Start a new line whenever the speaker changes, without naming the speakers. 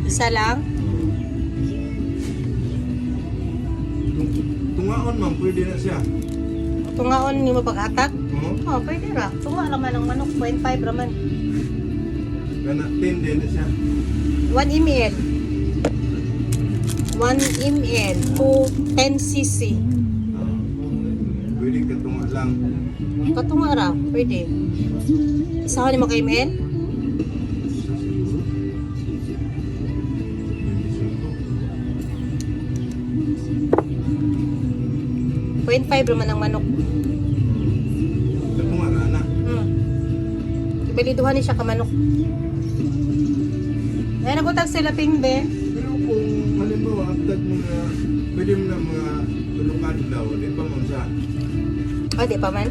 Isa lang?
Tungaon man, pwede na siya.
Tungaon ni mo pag-atak?
Oo.
Oh, pwede ra. Tunga lang man ang manok. 0.5 raman.
Kana 10 din na siya.
1 ml. 1 ml to 10 cc.
Pwede ka tunga lang.
Katunga ra. Pwede. Isa ni mo kay ml? .5 raman ang manok.
Tunga na na.
Baliduhan ni siya ka manok. Ayan, nagutag sila pingbe.
Pero kung halimbawa, pwede mo na mga tulukan daw, di pa mo siya.
O, di pa man?